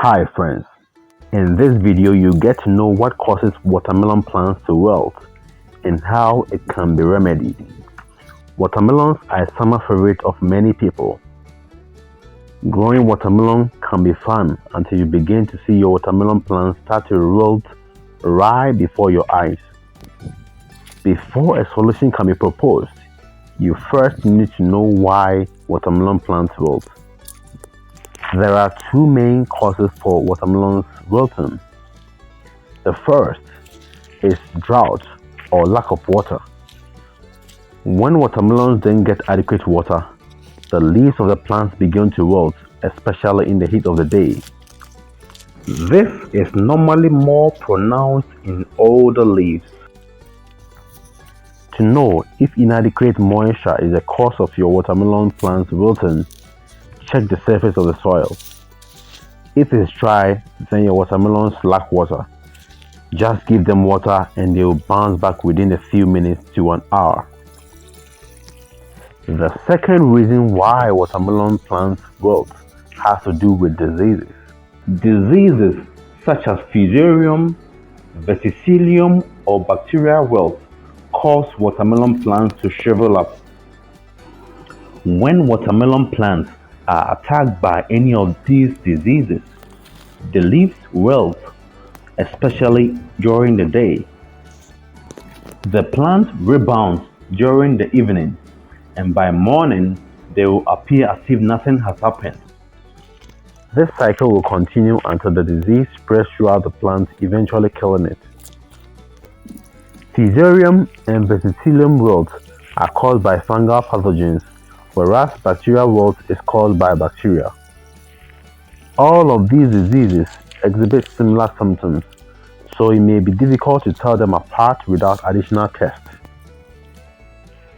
Hi friends, in this video you get to know what causes watermelon plants to wilt and how it can be remedied. Watermelons are a summer favorite of many people. Growing watermelon can be fun until you begin to see your watermelon plants start to wilt right before your eyes. Before a solution can be proposed, you first need to know why watermelon plants wilt. There are two main causes for watermelons wilting. The first is drought or lack of water. When watermelons don't get adequate water, the leaves of the plants begin to wilt, especially in the heat of the day. This is normally more pronounced in older leaves. To know if inadequate moisture is the cause of your watermelon plants wilting, check the surface of the soil. If it's dry, then your watermelons lack water. Just give them water and they will bounce back within a few minutes to an hour. The second reason why watermelon plants wilt has to do with diseases. Diseases such as Fusarium, Verticillium, or bacterial wilt cause watermelon plants to shrivel up. When watermelon plants are attacked by any of these diseases, the leaves wilt, especially during the day. The plant rebounds during the evening, and by morning they will appear as if nothing has happened. This cycle will continue until the disease spreads throughout the plant, eventually killing it. Fusarium and Verticillium wilt are caused by fungal pathogens, whereas bacterial wilt is caused by bacteria. All of these diseases exhibit similar symptoms, so it may be difficult to tell them apart without additional tests.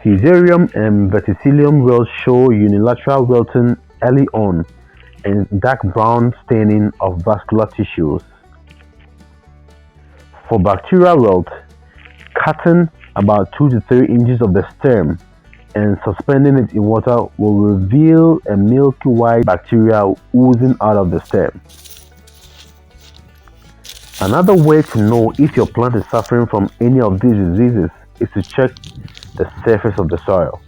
Fusarium and Verticillium wilt show unilateral wilting early on and dark brown staining of vascular tissues. For bacterial wilt, cutting about 2 to 3 inches of the stem and suspending it in water will reveal a milky white bacteria oozing out of the stem. Another way to know if your plant is suffering from any of these diseases is to check the surface of the soil.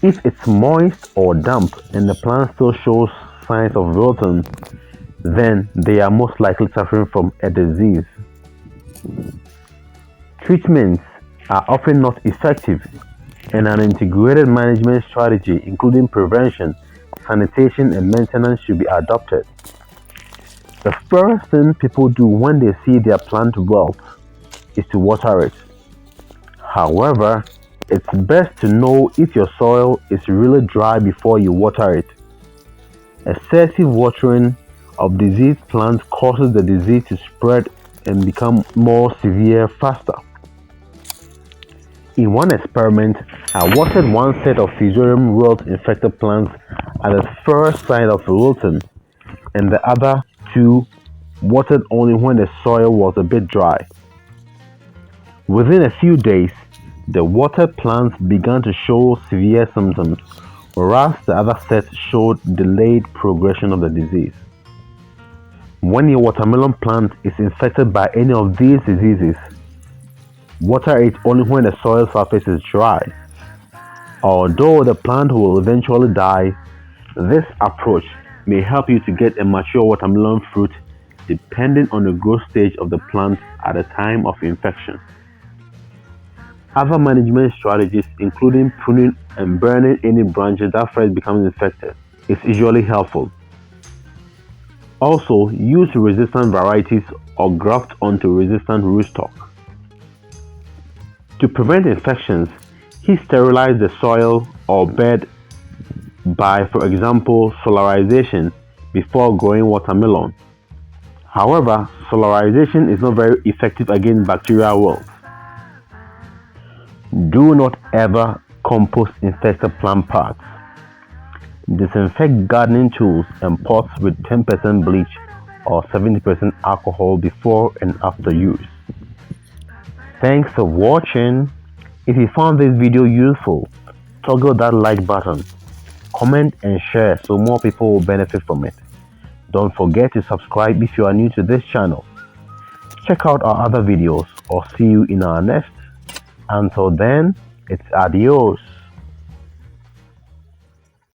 If it's moist or damp and the plant still shows signs of wilting, then they are most likely suffering from a disease. Treatments are often not effective, and an integrated management strategy including prevention, sanitation, and maintenance should be adopted. The first thing people do when they see their plant wilt is to water it. However, it's best to know if your soil is really dry before you water it. Excessive watering of diseased plants causes the disease to spread and become more severe faster. In one experiment, I watered one set of Fusarium wilt infected plants at the first sign of wilting, and the other two watered only when the soil was a bit dry. Within a few days, the watered plants began to show severe symptoms, whereas the other set showed delayed progression of the disease. When your watermelon plant is infected by any of these diseases, water it only when the soil surface is dry. Although the plant will eventually die, this approach may help you to get a mature watermelon fruit depending on the growth stage of the plant at the time of infection. Other management strategies, including pruning and burning any branches that first become infected, is usually helpful. Also, use resistant varieties or graft onto resistant rootstock. To prevent infections, he sterilized the soil or bed by, for example, solarization before growing watermelon. However, solarization is not very effective against bacterial wilt. Do not ever compost infected plant parts. Disinfect gardening tools and pots with 10% bleach or 70% alcohol before and after use. Thanks for watching. If you found this video useful, toggle that like button, comment and share so more people will benefit from it. Don't forget to subscribe if you are new to this channel. Check out our other videos or see you in our next. Until then, it's adios.